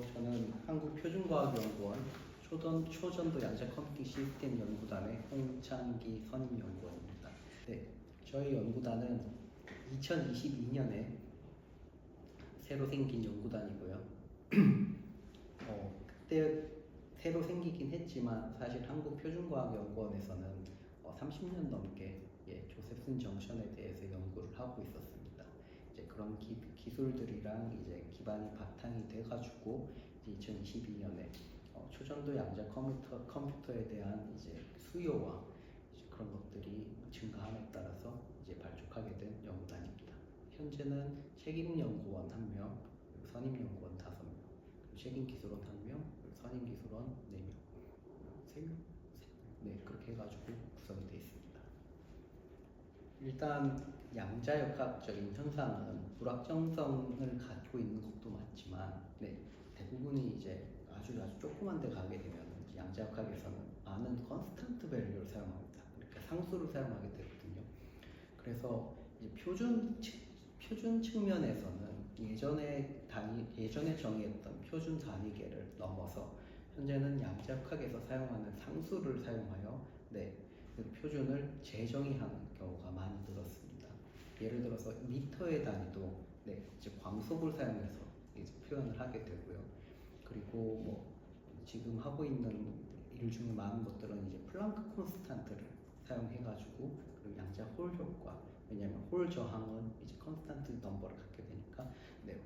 저는 한국표준과학연구원 초전도 양자 컴퓨팅 시스템 연구단의 홍창기 선임연구원입니다. 네, 저희 연구단은 2022년에 새로 생긴 연구단이고요. 그때 새로 생기긴 했지만 사실 한국표준과학연구원에서는 30년 넘게 조셉슨 정션에 대해서 연구를 하고 있었습니다. 이제 그런 기술들이랑 이제 기반이 바탕이 돼가지고 2022년에 초전도 양자 컴퓨터에 대한 이제 수요와 이제 그런 것들이 증가함에 따라서 이제 발족하게 된 연구단입니다. 현재는 책임 연구원 1명, 선임 연구원 5명, 책임 기술원 1명, 선임 기술원 4명, 3명? 네, 그렇게 해가지고 구성이 되어 있습니다. 일단 양자역학적인 현상은 불확정성을 가지고 있는 것도 맞지만, 대부분이 이제 아주 조그만 데 가게 되면 양자역학에서는 많은 컨스턴트 밸류를 사용합니다. 그러니까 상수를 사용하게 되거든요. 그래서 이제 표준 측면에서는 예전에 정의했던 표준 단위계를 넘어서 현재는 양자역학에서 사용하는 상수를 사용하여 그 표준을 재정의하는 경우가 많이 늘었습니다. 예를 들어서 미터의 단위도 이제 광속을 사용해서 이제 표현을 하게 되고요. 그리고 뭐 지금 하고 있는 일 중에 많은 것들은 이제 플랑크 콘스탄트를 사용해가지고 그리고 양자 홀 효과, 왜냐하면 홀 저항은 이제 컨스탄트 넘버를 갖게 되니까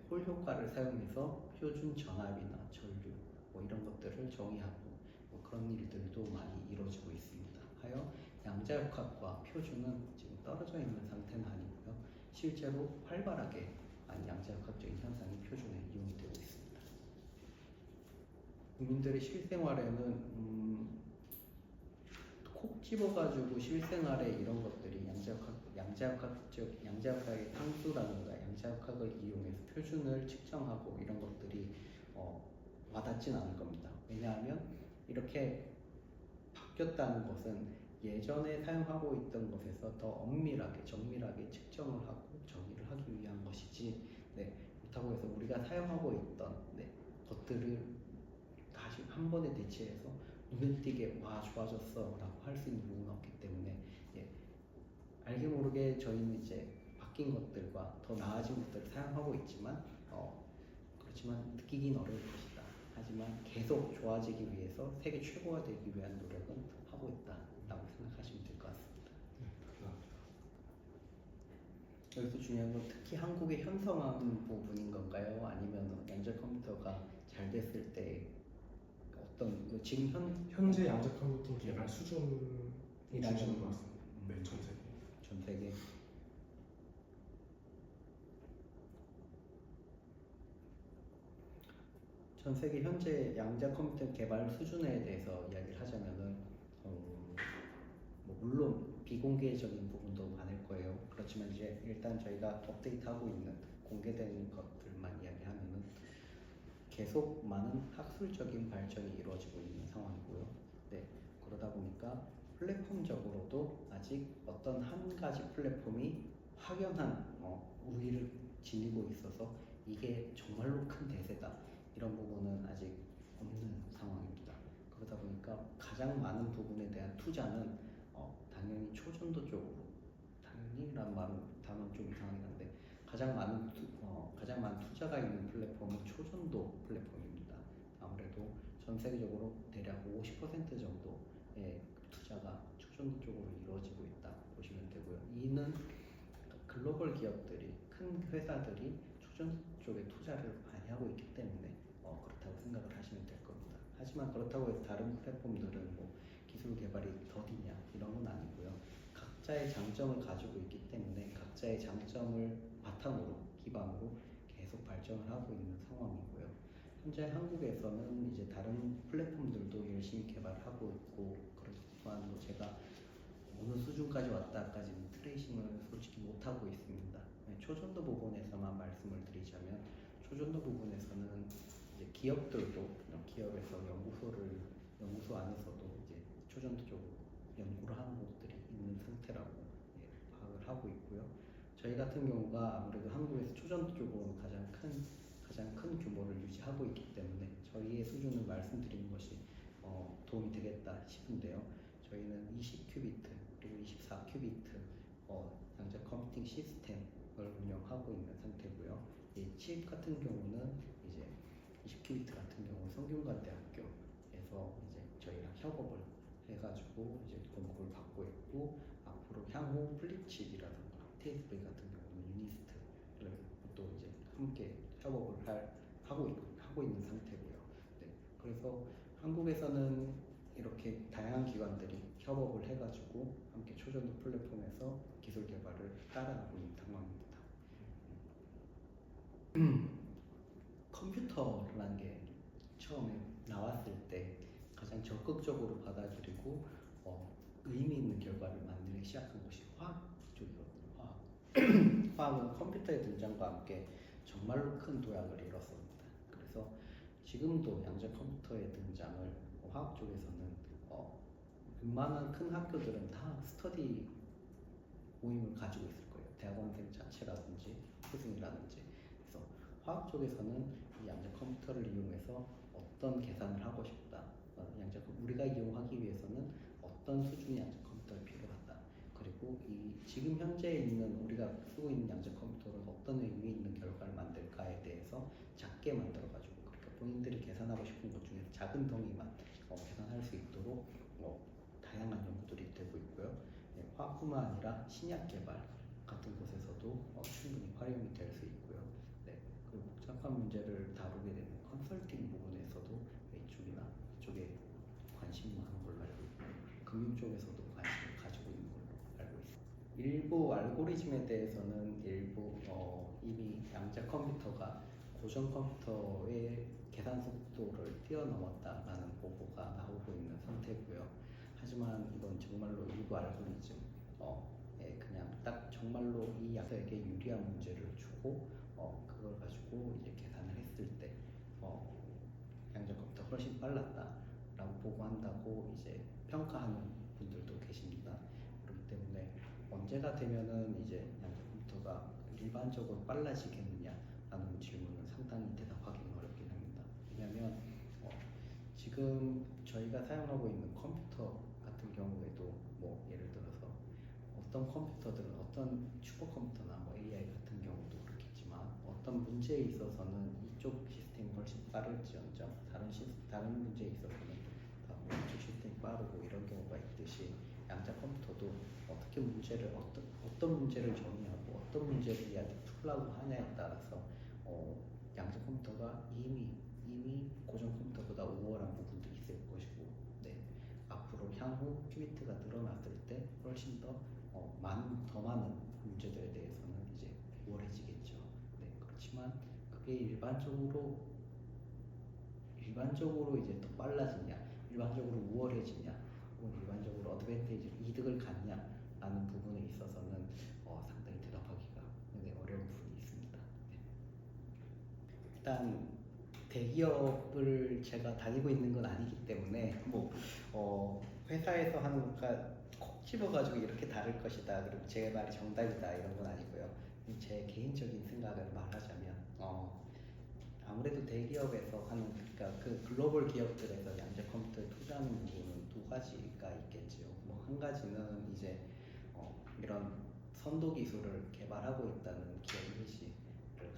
홀 효과를 사용해서 표준 전압이나 전류 뭐 이런 것들을 정의하고 뭐 그런 일들도 많이 이루어지고 있습니다. 하여 양자역학과 표준은 지금 떨어져 있는 상태는 아니고요. 실제로 활발하게 양자역학적인 현상이 표준에 이용이 되고 있습니다. 국민들의 실생활에는 콕 집어가지고 실생활에 이런 것들이 양자역학의 상수라든가 양자역학을 이용해서 표준을 측정하고 이런 것들이 와닿진 않을 겁니다. 왜냐하면 이렇게 바뀌었다는 것은 예전에 사용하고 있던 것에서 더 엄밀하게 정밀하게 측정을 하고 정의를 하기 위한 것이지 그렇다고 해서 우리가 사용하고 있던 것들을 다시 한 번에 대체해서 눈에 띄게 와 좋아졌어 라고 할 수 있는 부분은 없기 때문에 알게 모르게 저희는 이제 바뀐 것들과 더 나아진 것들을 사용하고 있지만 그렇지만 느끼긴 어려울 것이다. 하지만 계속 좋아지기 위해서 세계 최고가 되기 위한 노력은 하고 있다라고 생각하시면 될 것 같습니다. 여기서 중요한 건 특히 한국의 현성화하는 부분인 건가요? 아니면 양자 컴퓨터가 잘 됐을 때 어떤 지금 현재 양자 컴퓨터 개발 수준이 중심인 것 같습니다. 네, 전 세계. 전 세계. 전 세계 현재 양자 컴퓨터 개발 수준에 대해서 이야기를 하자면은 뭐 물론 비공개적인 부분도 많을 거예요. 그렇지만 이제 일단 저희가 업데이트하고 있는 공개된 것들만 이야기하면은 계속 많은 학술적인 발전이 이루어지고 있는 상황이고요. 그러다 보니까 플랫폼적으로도 아직 어떤 한 가지 플랫폼이 확연한 우위를 지니고 있어서 이게 정말로 큰 대세다 이런 부분은 아직 없는 상황입니다. 그러다 보니까 가장 많은 부분에 대한 투자는 당연히 초전도 쪽으로, 당연히란 단어는 좀 이상하긴 한데 가장 많은 투자가 있는 플랫폼은 초전도 플랫폼입니다. 아무래도 전 세계적으로 대략 50% 정도의 투자가 초전도 쪽으로 이루어지고 있다 보시면 되고요. 이는 글로벌 기업들이, 큰 회사들이 초전도 쪽에 투자를 많이 하고 있기 때문에 그렇다고 생각을 하시면 될 겁니다. 하지만 그렇다고 해서 다른 플랫폼들은 뭐 기술 개발이 더디냐 이런 건 아니고요. 각자의 장점을 가지고 있기 때문에 각자의 장점을 바탕으로 기반으로 계속 발전을 하고 있는 상황이고요. 현재 한국에서는 이제 다른 플랫폼들도 열심히 개발하고 있고 그렇지만 뭐 제가 어느 수준까지 왔다까지는 트레이싱을 솔직히 못하고 있습니다. 초전도 부분에서만 말씀을 드리자면 초전도 부분에서는 이제 기업에서 연구소 안에서도 이제 초전도 쪽으로 연구를 하는 곳들이 있는 상태라고 파악을 하고 있고요. 저희 같은 경우가 아무래도 한국에서 초전도 쪽으로 가장 가장 큰 규모를 유지하고 있기 때문에 저희의 수준을 말씀드리는 것이 도움이 되겠다 싶은데요. 저희는 20큐비트 그리고 24큐비트 양자 컴퓨팅 시스템을 운영하고 있는 상태고요. 이 칩 같은 경우는 이제 20큐비트 같은 경우 성균관대학교에서 이제 저희랑 협업을 해가지고 이제 공급을 받고 있고, 앞으로 향후 플립칩이라든가 TSV 같은 경우는 유니스트를 또 이제 함께 협업을 하고 있는 상태고요. 네, 그래서 한국에서는 이렇게 다양한 기관들이 협업을 해가지고 함께 초전도 플랫폼에서 기술 개발을 따라가고 있는 상황입니다. 컴퓨터라는 게 처음에 나왔을 때 가장 적극적으로 받아들이고 의미 있는 결과를 만들기 시작한 것이 화학 쪽이거든요. 화학은 컴퓨터의 등장과 함께 정말로 큰 도약을 이뤘습니다. 그래서 지금도 양자 컴퓨터의 등장을 화학 쪽에서는 웬만한 큰 학교들은 다 스터디 모임을 가지고 있을 거예요. 대학원생 자체라든지 스승이라든지. 그래서 화학 쪽에서는 이 양자 컴퓨터를 이용해서 어떤 계산을 하고 싶다. 우리가 이용하기 위해서는 어떤 수준의 양자 컴퓨터가 필요하다. 그리고 이 지금 현재 있는 우리가 쓰고 있는 양자 컴퓨터를 어떤 의미 있는 결과를 만들까에 대해서 작게 만들어가지고, 그러니까 본인들이 계산하고 싶은 것 중에서 작은 덩이만 계산할 수 있도록 다양한 연구들이 되고 있고요. 네, 화학뿐만 아니라 신약 개발 같은 곳에서도 충분히 활용이 될 수 있고요. 네, 그리고 복잡한 문제를 다루게 되는 컨설팅 부분에서도 이쪽에 관심이 많은 걸로 알고 있고, 금융 쪽에서도 관심을 가지고 있는 걸로 알고 있습니다. 일부 알고리즘에 대해서는 이미 양자 컴퓨터가 고전 컴퓨터의 계산 속도를 뛰어넘었다라는 보고가 나오고 있는 상태고요. 하지만 이건 정말로 일부 알고리즘 그냥 딱 정말로 이 약자에게 유리한 문제를 주고 그걸 가지고 이제 계산을 했을 때 양자 컴퓨터 훨씬 빨랐다라고 보고한다고 이제 평가하는 분들도 계십니다. 그렇기 때문에 언제가 되면은 이제 양자 컴퓨터가 일반적으로 빨라지겠느냐라는 질문은 상당히 대답하기는 어렵긴 합니다. 왜냐하면 지금 저희가 사용하고 있는 컴퓨터 같은 경우에도 뭐 예를 들어서 어떤 컴퓨터들은 어떤 슈퍼컴퓨터나 뭐 AI 같은 경우도 그렇겠지만 어떤 문제에 있어서는 이쪽 시스템이 훨씬 빠를지언정 다른 문제에 있어서는 이쪽 시스템이 빠르고 이런 경우가 있듯이 양자 컴퓨터도 어떤 문제를 정의하고 어떤 문제를 이야기 풀라고 하냐에 따라서 양자 컴퓨터가 이미 고전 컴퓨터보다 우월한 부분도 있을 것이고, 네, 앞으로 향후 큐비트가 늘어났을 때 훨씬 더 많은 문제들에 대해서는 이제 우월해지겠죠. 네, 그렇지만 그게 일반적으로 이제 더 빨라지냐, 일반적으로 우월해지냐, 혹은 일반적으로 어드밴티지 이득을 갖냐라는 부분에 있어서는 상당히 대답하기가 어려운 부분이 있습니다. 네. 일단 대기업을 제가 다니고 있는 건 아니기 때문에 회사에서 하는 것과 콕 집어가지고 이렇게 다를 것이다, 그리고 제 말이 정답이다 이런 건 아니고요. 제 개인적인 생각을 말하자면 아무래도 대기업에서 하는, 그러니까 그 글로벌 기업들에서 양자 컴퓨터에 투자하는 부분은 두 가지가 있겠지요. 한 가지는 이제 이런 선도 기술을 개발하고 있다는 기업 이미지를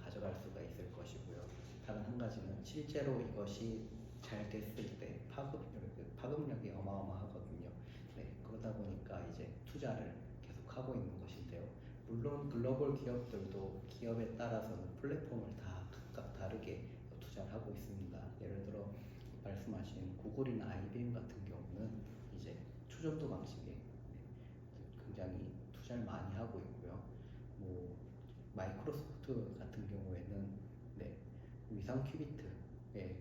가져갈 수가 있을 것이고요. 다른 한 가지는 실제로 이것이 잘 됐을 때 파급력이 어마어마하거든요. 네, 그러다 보니까 이제 투자를 계속 하고 있는 것인데요. 물론 글로벌 기업들도 기업에 따라서는 플랫폼을 다 각각 다르게 투자를 하고 있습니다. 예를 들어 말씀하신 구글이나 IBM 같은 경우는 이제 초전도 방식에 굉장히 투자를 많이 하고 있고요. 마이크로소프트 같은 경우에는 위상 큐비트에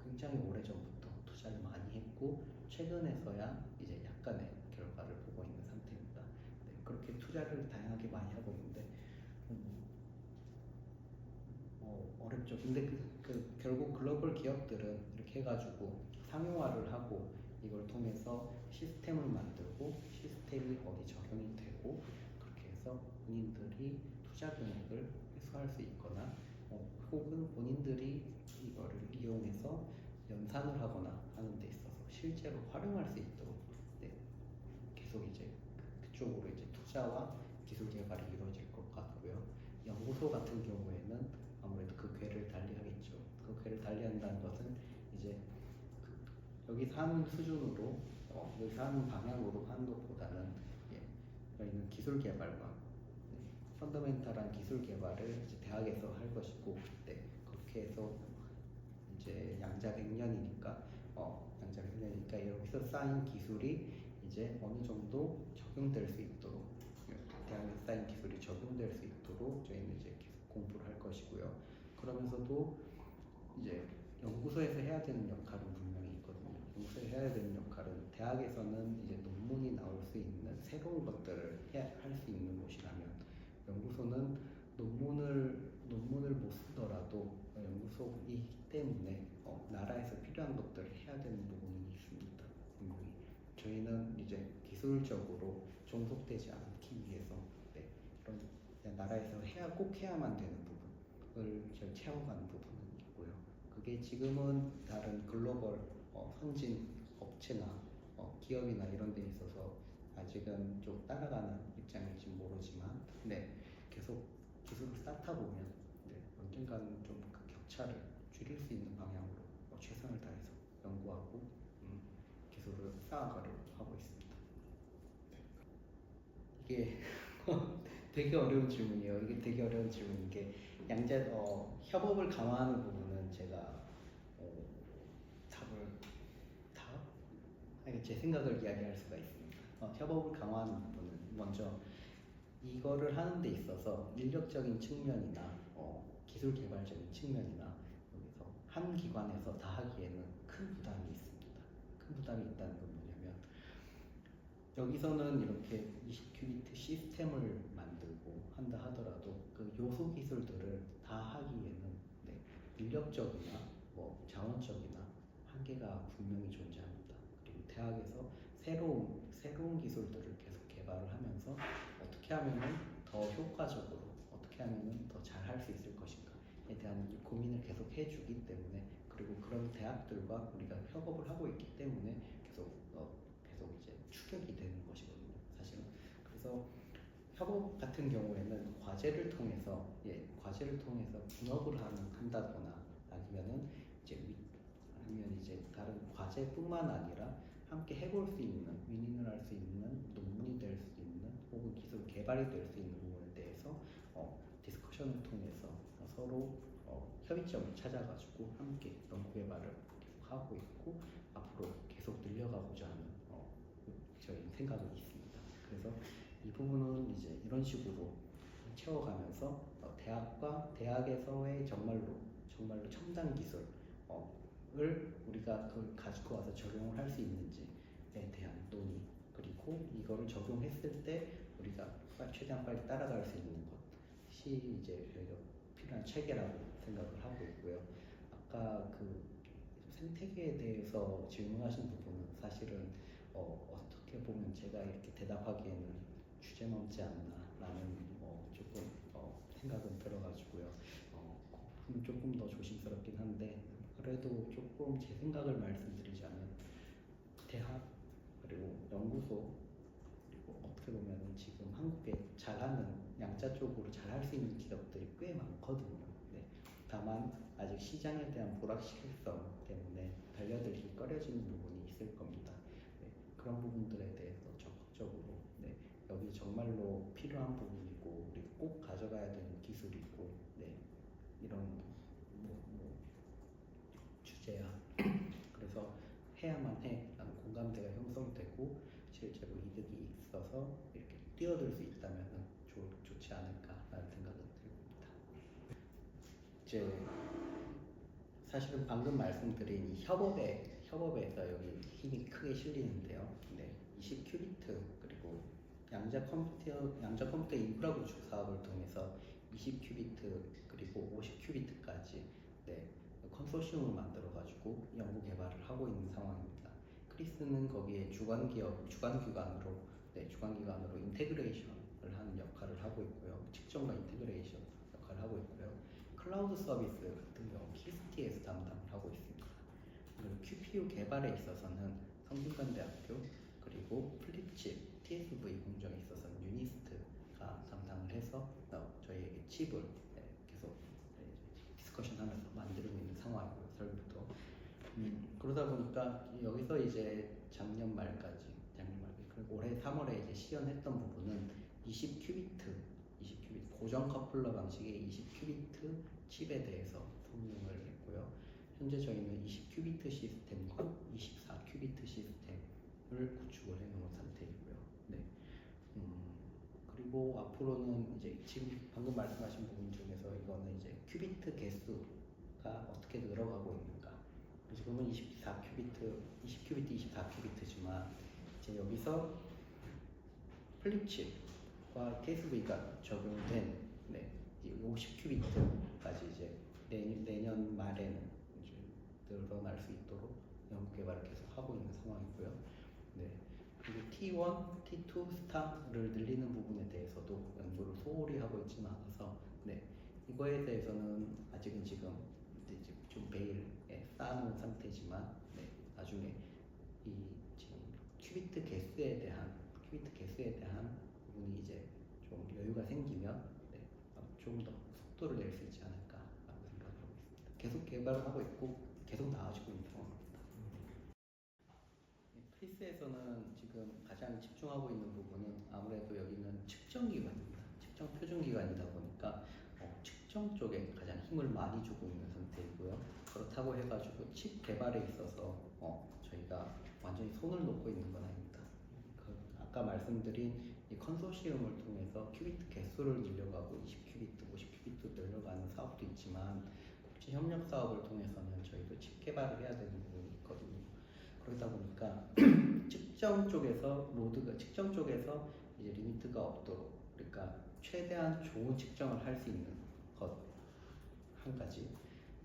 굉장히 오래전부터 투자를 많이 했고, 최근에서야 이제 약간의 결과를 보고 있는 상태입니다. 네, 그렇게 투자를 다양하게 많이 하고 있는데 어렵죠. 근데 결국 글로벌 기업들은 이렇게 해가지고 상용화를 하고 이걸 통해서 시스템을 만들고 시스템이 어디 적용이 되고, 그렇게 해서 본인들이 투자 금액을 회수할 수 있거나 혹은 본인들이 이거를 이용해서 연산을 하거나 하는 데 있어서 실제로 활용할 수 있도록 네, 계속 이제 그쪽으로 이제 투자와 기술 개발이 이루어질 것 같고요. 연구소 같은 경우에는 아무래도 그 궤를 달리하겠죠. 그 궤를 달리한다는 것은 이제 여기서 하는 수준으로 여기서 하는 방향으로 하는 것보다는 예, 저희는 기술 개발과 펀더멘탈한 기술 개발을 이제 대학에서 할 것이고, 네, 그렇게 해서 이제 양자 100년이니까 양자 100년이니까 여기서 쌓인 기술이 이제 어느 정도 적용될 수 있도록 대학에서 쌓인 기술이 적용될 수 있도록 저희는 이제 계속 공부를 할 것이고요. 그러면서도 이제 연구소에서 해야 되는 역할은 분명히 있거든요. 연구소에서 해야 되는 역할은 대학에서는 이제 논문이 나올 수 있는 새로운 것들을 할 수 있는 곳이라면 연구소는 논문을 못 쓰더라도 연구소이기 때문에 나라에서 필요한 것들을 해야 되는 부분이 있습니다. 분명히 저희는 이제 기술적으로 종속되지 않기 위해서 네, 그런 그냥 나라에서 꼭 해야만 되는 부분을 채워가는 부분은 있고요. 그게 지금은 다른 글로벌 선진 업체나 기업이나 이런 데 있어서 아직은 좀 따라가는 입장일지 모르지만 네, 계속 기술을 쌓다 보면 네, 언젠가는 좀 그 격차를 줄일 수 있는 방향으로 최선을 다해서 연구하고 기술을 쌓아가려고 하고 있습니다. 이게 되게 어려운 질문이에요. 이게 되게 어려운 질문인 게 협업을 강화하는 부분은 제가 아니, 제 생각을 이야기할 수가 있습니다. 협업을 강화하는 부분은 먼저 이거를 하는 데 있어서 인력적인 측면이나 기술 개발적인 측면이나 여기서 한 기관에서 다 하기에는 큰 부담이 있습니다. 큰 부담이 있다는 건 뭐냐면 여기서는 이렇게 20큐비트 시스템을 만들고 한다 하더라도 그 요소 기술들을 다 하기에는 네, 인력적이나 자원적이나 한계가 분명히 존재합니다. 그리고 대학에서 새로운 기술들을 계속 개발을 하면서 어떻게 하면 더 효과적으로 어떻게 하면 더 잘 할 수 있을 것인가에 대한 고민을 계속 해주기 때문에 그리고 그런 대학들과 우리가 협업을 하고 있기 때문에 계속 이제 추격이 되는 것이거든요. 사실은 그래서 협업 같은 경우에는 과제를 통해서 분업을 한다거나 아니면 이제 다른 과제뿐만 아니라 함께 해볼 수 있는 윈윈을 할 수 있는 논문이 될 수 있는 혹은 기술 개발이 될 수 있는 부분에 대해서 디스커션을 통해서 서로 협의점을 찾아가지고 함께 연구 개발을 하고 있고 앞으로 계속 늘려가고자 하는 저희 생각은 있습니다. 그래서 이 부분은 이제 이런 식으로 채워가면서 대학에서의 정말로 첨단 기술을 우리가 그걸 가지고 와서 적용을 할 수 있는지에 대한 논의 그리고 이거를 적용했을 때 우리가 최대한 빨리 따라갈 수 있는 것이 이제 저희가 필요한 체계라고 생각을 하고 있고요. 아까 그 생태계에 대해서 질문하신 부분은 사실은 어떻게 보면 제가 이렇게 대답하기에는 주제넘지 않나라는 조금 생각은 들어가지고요. 그 부분은 조금 더 조심스럽긴 한데 그래도 조금 제 생각을 말씀드리자면 대학 그리고 연구소 그리고 어떻게 보면 지금 한국에 잘하는 양자 쪽으로 잘할 수 있는 기업들이 꽤 많거든요. 네. 다만 아직 시장에 대한 불확실성 때문에 달려들기 꺼려지는 부분이 있을 겁니다. 네. 그런 부분들에 대해서 적극적으로 네. 여기 정말로 필요한 부분이고 우리 꼭 가져가야 되는 기술이고 네. 이런 주제야. 그래서 해야만 해라는 공감대가 형성되고 실제로 이득이 있어서 이렇게 뛰어들 수 있다면 좋지 않을까라는 생각은 듭니다. 이제 사실은 방금 말씀드린 이 협업에서 여기 힘이 크게 실리는데요. 네, 20큐비트 그리고 양자 컴퓨터 인프라 구축 사업을 통해서 20큐비트 그리고 50큐비트까지 네, 컨소시엄을 만들어 가지고 연구 개발을 하고 있는 상황입니다. 크리스는 거기에 주관기관으로 인테그레이션을 하는 역할을 하고 있고요. 측정과 인테그레이션 역할을 하고 있고요. 클라우드 서비스 같은 경우 키스티에서 담당을 하고 있습니다. 그리고 QPU 개발에 있어서는 성균관대학교 그리고 플립칩 TSV 공정에 있어서는 유니스트가 담당을 해서 저희에게 칩을 계속 디스커션하면서 만들고 있는 상황이고요. 설부터 그러다 보니까 여기서 이제 작년 말까지 그리고 올해 3월에 이제 시연했던 부분은 20큐비트 고정 커플러 방식의 20큐비트 칩에 대해서 성능을 했고요. 현재 저희는 20큐비트 시스템과 24큐비트 시스템을 구축을 해놓은 상태이고요. 네. 그리고 앞으로는 이제 지금 방금 말씀하신 부분 중에서 이거는 이제 큐비트 개수가 어떻게 늘어가고 있는가. 지금은 24큐비트, 20큐비트, 24큐비트지만 이제 여기서 플립칩과 TSV가 적용된 50큐비트까지 이제 내년 말에는 이제 늘어날 수 있도록 연구 개발을 계속 하고 있는 상황이고요. 네. 그리고 T1, T2 스타를 늘리는 부분에 대해서도 연구를 소홀히 하고 있지는 않아서 이거에 대해서는 아직은 지금 이제 좀 베일에 쌓아놓은 상태지만 나중에 이 지금 큐비트 개수에 대한 부분이 이제 좀 여유가 생기면 좀 더 속도를 낼 수 있지 않을까라고 생각하고 있습니다. 계속 개발을 하고 있고 계속 나아지고 있는 상황입니다. 프리스에서는 지금 가장 집중하고 있는 부분은 아무래도 여기는 측정 기관입니다. 측정 표준 기관이다 보니까 측정 쪽에 가장 힘을 많이 주고 있는 상태이고요. 그렇다고 해가지고 칩 개발에 있어서 저희가 완전히 손을 놓고 있는 건 아닙니다. 아까 말씀드린 이 컨소시엄을 통해서 큐비트 개수를 늘려가고 20큐비트, 50큐비트 늘려가는 사업도 있지만 국제 협력 사업을 통해서는 저희도 칩 개발을 해야 되는 부분이 있거든요. 그러다 보니까 측정 쪽에서 이제 리미트가 없도록, 그러니까 최대한 좋은 측정을 할 수 있는 것 한 가지,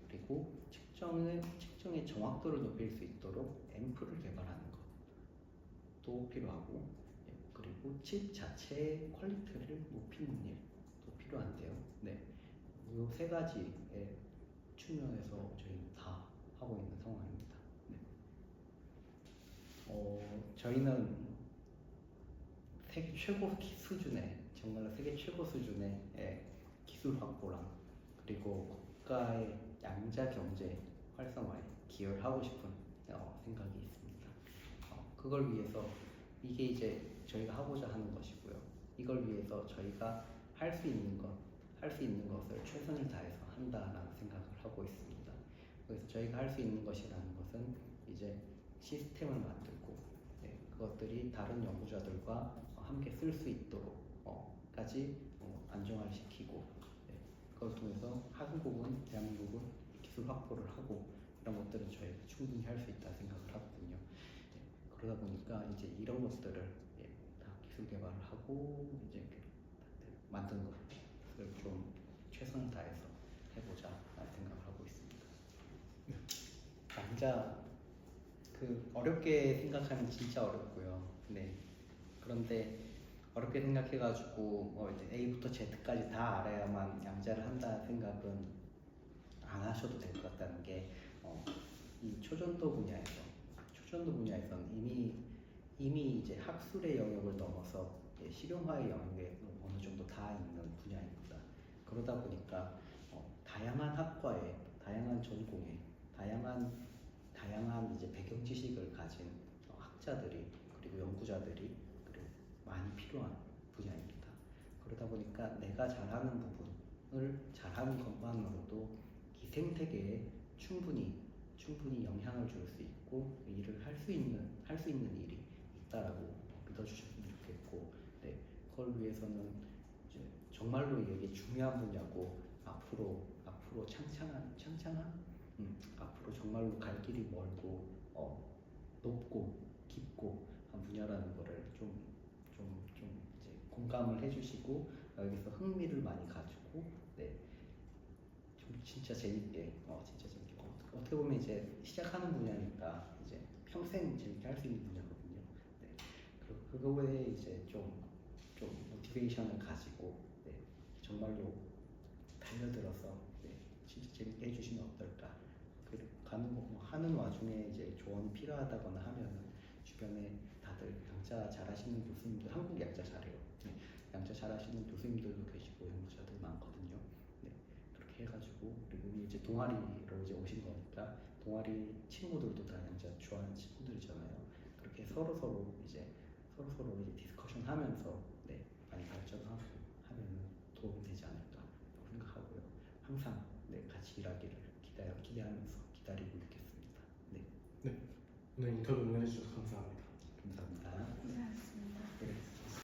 그리고 측정의 정확도를 높일 수 있도록 앰프를 개발하는 것도 필요하고, 그리고 칩 자체의 퀄리티를 높이는 일도 필요한데요. 이 세 가지의 측면에서 저희는 다 하고 있는 상황입니다. 저희는 세계 최고 수준의, 정말로 세계 최고 수준의 기술 확보랑 그리고 국가의 양자 경제 활성화에 기여를 하고 싶은 생각이 있습니다. 그걸 위해서 이게 이제 저희가 하고자 하는 것이고요. 이걸 위해서 저희가 할 수 있는 것을 최선을 다해서 한다라는 생각을 하고 있습니다. 그래서 저희가 할 수 있는 것이라는 것은 이제 시스템을 만들고 그것들이 다른 연구자들과 함께 쓸 수 있도록까지 안정화를 시키고, 그걸 통해서 한국은, 대한민국은 기술 확보를 하고, 이런 것들은 저희가 충분히 할 수 있다 생각을 하거든요. 그러다 보니까 이제 이런 것들을 다 기술 개발을 하고 이제 만든 것을 좀 최선을 다해서 해보자 라는 생각을 하고 있습니다. 양자 어렵게 생각하면 진짜 어렵고요. 그런데 어렵게 생각해가지고 이제 A부터 Z까지 다 알아야만 양자를 한다는 생각은 안 하셔도 될 것 같다는 게, 이 초전도 분야에서는 이미 이제 학술의 영역을 넘어서 실용화의 영역에 어느 정도 다 있는 분야입니다. 그러다 보니까 다양한 학과에, 다양한 전공에, 다양한 이제 배경 지식을 가진 학자들이, 그리고 연구자들이 많이 필요한 분야입니다. 그러다 보니까 내가 잘하는 부분을 잘하는 것만으로도 이 생태계에 충분히 영향을 줄 수 있고 일을 할 수 있는 일이 있다라고 믿어주셨으면 좋겠고, 그걸 위해서는 이제 정말로 이게 중요한 분야고 앞으로 창창한 앞으로 정말로 갈 길이 멀고 높고 깊고 한 분야라는 거를 좀 이제 공감을 해주시고 여기서 흥미를 많이 가지고 좀 진짜 재밌게 어떻게 보면 이제 시작하는 분야니까 이제 평생 재밌게 할 수 있는 분야거든요. 그거에 이제 좀 모티베이션을 가지고 정말로 달려들어서 재밌게 해주시면 어떨까. 하는 와중에 이제 조언이 필요하다거나 하면은 주변에 다들 양자 잘하시는 교수님들, 한국 양자 잘해요. 네, 양자 잘하시는 교수님들도 계시고 연구자들 많거든요. 네, 그렇게 해가지고 그리고 이제 동아리로 이제 오신 거니까 동아리 친구들도 다 양자 좋아하는 친구들이잖아요. 그렇게 서로 이제 디스커션하면서 네, 많이 발전하고 하면은 도움이 되지 않을까 생각하고요. 항상 네, 같이 일하기를 기대하면서 기다리고 있겠습니다. 네, 오늘 인터뷰 응해주셔서 감사합니다. 감사합니다. 고생하셨습니다. 네.